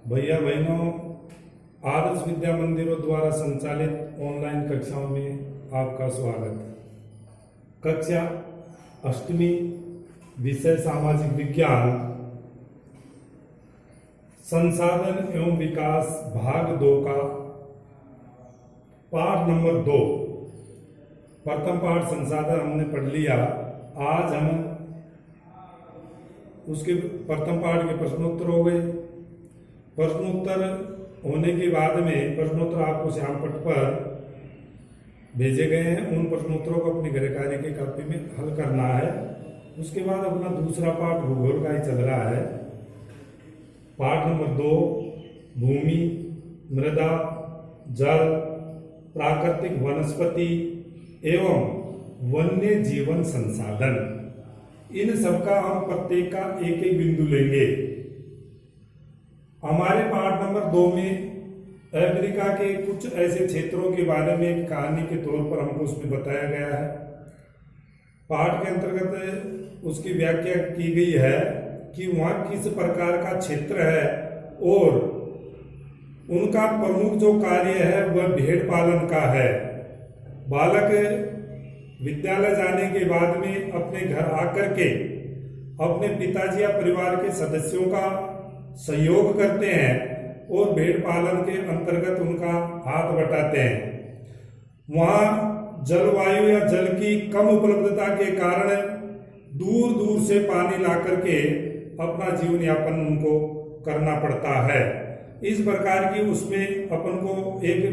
भैया बहनों, आदर्श विद्या मंदिरों द्वारा संचालित ऑनलाइन कक्षाओं में आपका स्वागत। कक्षा अष्टमी, विषय सामाजिक विज्ञान, संसाधन एवं विकास भाग 2 का पाठ नंबर 2। प्रथम पाठ संसाधन हमने पढ़ लिया। आज हम उसके प्रथम पाठ के प्रश्नोत्तर हो गए। प्रश्नोत्तर होने के बाद में प्रश्नोत्तर आपको श्यामपट्ट पर भेजे गए हैं। उन प्रश्नोत्तरों को अपनी गृह कार्य की कॉपी में हल करना है। उसके बाद अपना दूसरा पाठ भूगोल का ही चल रहा है। पाठ नंबर 2, भूमि, मृदा, जल, प्राकृतिक वनस्पति एवं वन्य जीवन संसाधन, इन सबका हम प्रत्येक का एक एक बिंदु लेंगे। हमारे पाठ नंबर 2 में अफ्रीका के कुछ ऐसे क्षेत्रों के बारे में एक कहानी के तौर पर हमको उसमें बताया गया है। पाठ के अंतर्गत उसकी व्याख्या की गई है कि वहाँ किस प्रकार का क्षेत्र है और उनका प्रमुख जो कार्य है वह भेड़ पालन का है। बालक विद्यालय जाने के बाद में अपने घर आकर के अपने पिताजी या परिवार के सदस्यों का सहयोग करते हैं और भेड़ पालन के अंतर्गत उनका हाथ बटाते हैं। वहाँ जलवायु या जल की कम उपलब्धता के कारण दूर दूर से पानी ला करके अपना जीवन यापन उनको करना पड़ता है। इस प्रकार की उसमें अपन को एक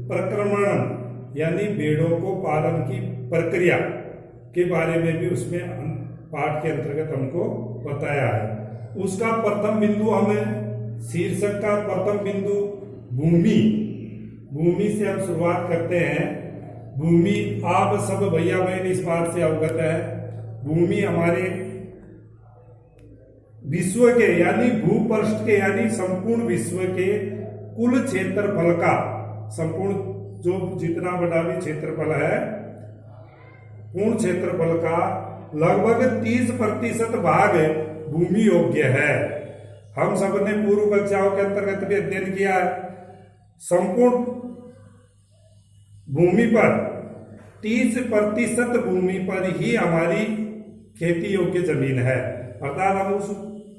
प्रक्रमण यानी भेड़ों को पालन की प्रक्रिया के बारे में भी उसमें पाठ के अंतर्गत हमको बताया है। उसका प्रथम बिंदु हमें शीर्षक का प्रथम बिंदु भूमि से हम शुरुआत करते हैं। भूमि, आप सब भैया बहन इस बात से अवगत है, भूमि हमारे विश्व के यानी भूपृष्ठ के यानी संपूर्ण विश्व के कुल क्षेत्रफल का, संपूर्ण जो जितना बड़ा भी क्षेत्रफल है, पूर्ण क्षेत्रफल का लगभग 30% भाग भूमि योग्य है। हम सबने पूर्व कक्षाओं के अंतर्गत भी अध्ययन किया है। संपूर्ण भूमि पर 30% भूमि पर ही हमारी खेती योग्य जमीन है, अर्थात हम उस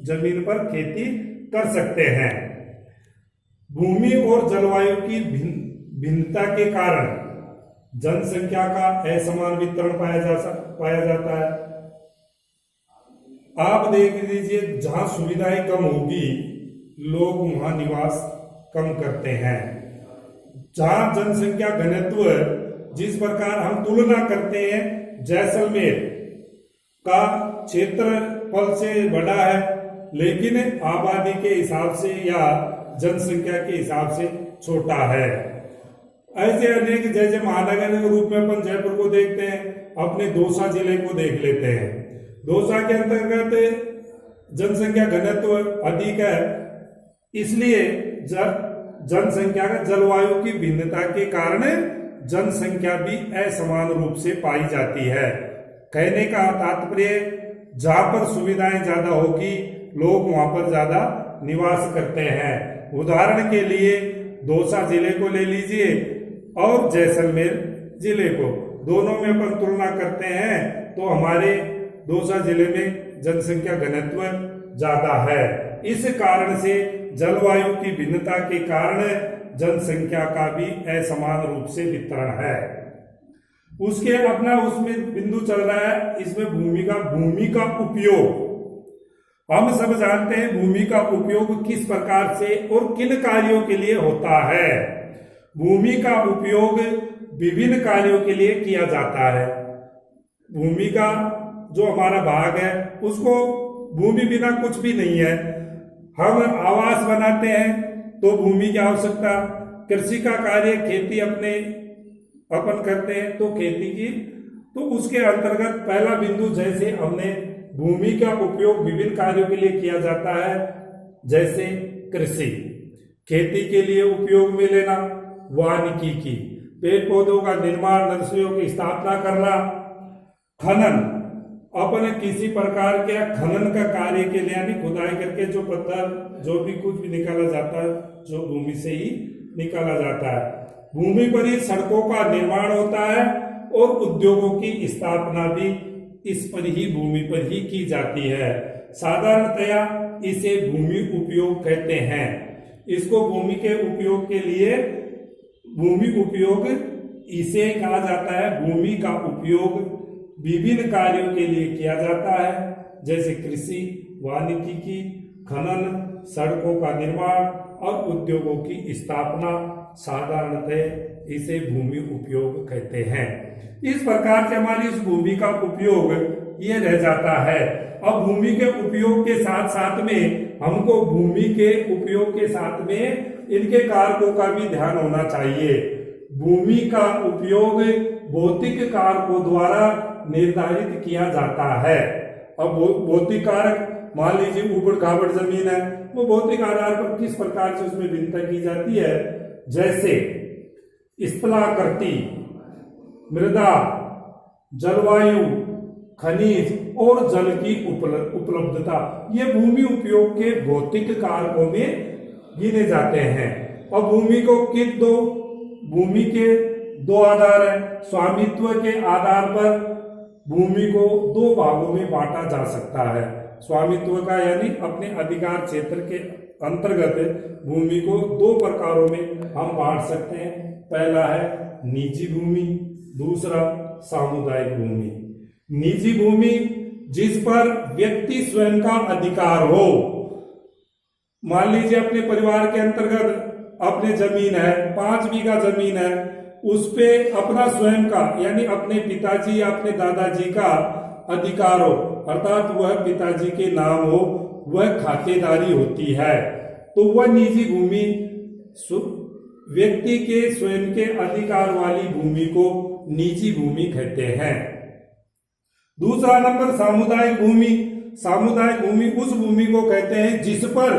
जमीन पर खेती कर सकते हैं। भूमि और जलवायु की भिन्नता के कारण जनसंख्या का असमान वितरण पाया जाता है। आप देख लीजिए, जहां सुविधाएं कम होगी लोग वहां निवास कम करते हैं। जहां जनसंख्या घनत्व, जिस प्रकार हम तुलना करते हैं, जैसलमेर का क्षेत्रफल से बड़ा है लेकिन आबादी के हिसाब से या जनसंख्या के हिसाब से छोटा है। ऐसे अनेक, जैसे महानगर के रूप में अपन जयपुर को देखते हैं, अपने दौसा जिले को देख लेते हैं। दौसा के अंतर्गत जनसंख्या घनत्व अधिक है, इसलिए जनसंख्या का जलवायु की भिन्नता के कारण जनसंख्या भी असमान रूप से पाई जाती है। कहने का तात्पर्य, जहां पर सुविधाएं ज्यादा होगी लोग वहां पर ज्यादा निवास करते हैं। उदाहरण के लिए दौसा जिले को ले लीजिए और जैसलमेर जिले को, दोनों में अपन तुलना करते हैं तो हमारे दौसा जिले में जनसंख्या घनत्व ज्यादा है। इस कारण से जलवायु की भिन्नता के कारण जनसंख्या का भी असमान रूप से वितरण है। उसके अपना उसमें बिंदु चल रहा है, इसमें भूमि का उपयोग। हम सब जानते हैं भूमि का उपयोग किस प्रकार से और किन कार्यों के लिए होता है। भूमि का उपयोग विभिन्न कार्यों के लिए किया जाता है। भूमि का जो हमारा भाग है उसको, भूमि बिना कुछ भी नहीं है। हम आवास बनाते हैं तो भूमि की आवश्यकता, कृषि का कार्य, खेती अपन करते हैं तो खेती की, तो उसके अंतर्गत पहला बिंदु, जैसे हमने भूमि का उपयोग विभिन्न कार्यों के लिए किया जाता है, जैसे कृषि, खेती के लिए उपयोग में लेना, वानिकी की, पेड़ पौधों का निर्माण, नर्सरियों की स्थापना करना, खनन, अपन किसी प्रकार के खनन का कार्य के लिए यानी खुदाई करके जो पत्थर जो भी कुछ भी निकाला जाता है जो भूमि से ही निकाला जाता है। भूमि पर ही सड़कों का निर्माण होता है और उद्योगों की स्थापना भी इस पर ही भूमि पर ही की जाती है। साधारणतया इसे भूमि उपयोग कहते हैं। इसको भूमि के उपयोग के लिए भूमि उपयोग इसे कहा जाता है। भूमि का उपयोग विभिन्न कार्यों के लिए किया जाता है, जैसे कृषि, वानिकी, खनन, सड़कों का निर्माण और उद्योगों की स्थापना। साधारणतः इसे भूमि उपयोग कहते हैं। इस प्रकार से हमारी इस भूमि का उपयोग ये रह जाता है। अब भूमि के उपयोग के साथ साथ में हमको भूमि के उपयोग के साथ में इनके कारकों का भी ध्यान होना चाहिए। भूमि का उपयोग भौतिक कारकों द्वारा निर्धारित किया जाता है। अब भौतिक कारक, मान लीजिए ऊबड़ खाबड़ जमीन है, वो भौतिक आधार पर किस प्रकार से उसमें भिन्नता की जाती है, जैसे स्थलाकृति, मृदा, जलवायु, खनिज और जल की उपलब्धता, ये भूमि उपयोग के भौतिक कारकों में गिने जाते हैं। और भूमि को भूमि के दो आधार है। स्वामित्व के आधार पर भूमि को दो भागों में बांटा जा सकता है। स्वामित्व का यानी अपने अधिकार क्षेत्र के अंतर्गत भूमि को दो प्रकारों में हम बांट सकते हैं। पहला है निजी भूमि, दूसरा सामुदायिक भूमि। निजी भूमि जिस पर व्यक्ति स्वयं का अधिकार हो। मान लीजिए अपने परिवार के अंतर्गत अपने जमीन है, 5 बीघा जमीन है, उस पे अपना स्वयं का यानी अपने पिताजी या अपने दादाजी का अधिकार हो, अर्थात वह पिताजी के नाम हो, वह खातेदारी होती है, तो वह निजी भूमि व्यक्ति के स्वयं के अधिकार वाली भूमि को निजी भूमि कहते हैं। दूसरा नंबर सामुदायिक भूमि। सामुदायिक भूमि उस भूमि को कहते हैं जिस पर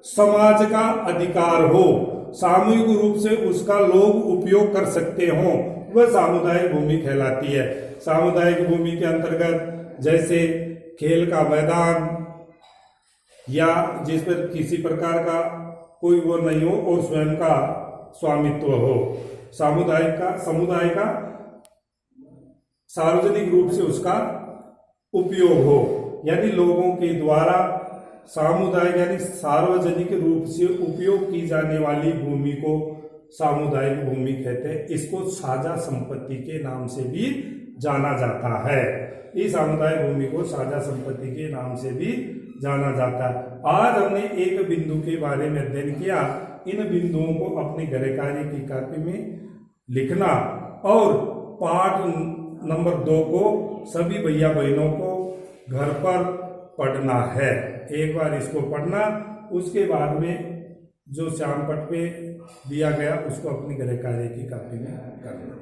समाज का अधिकार हो, सामूहिक रूप से उसका लोग उपयोग कर सकते हों, वह सामुदायिक भूमि कहलाती है। सामुदायिक भूमि के अंतर्गत जैसे खेल का मैदान या जिस पर किसी प्रकार का कोई वो नहीं हो और स्वयं का स्वामित्व हो। समुदाय का सार्वजनिक रूप से उसका उपयोग हो, यानी लोगों के द्वारा सामुदायिक यानी सार्वजनिक रूप से उपयोग की जाने वाली भूमि को सामुदायिक भूमि कहते हैं। इसको साझा संपत्ति के नाम से भी जाना जाता है। इस सामुदायिक भूमि को साझा संपत्ति के नाम से भी जाना जाता है। आज हमने एक बिंदु के बारे में अध्ययन किया। इन बिंदुओं को अपने गृह कार्य की कॉपी में लिखना और पाठ नंबर 2 को सभी भैया बहनों को घर पर पढ़ना है। एक बार इसको पढ़ना, उसके बाद में जो श्याम पट पे दिया गया उसको अपनी गृह कार्य की कॉपी में करना।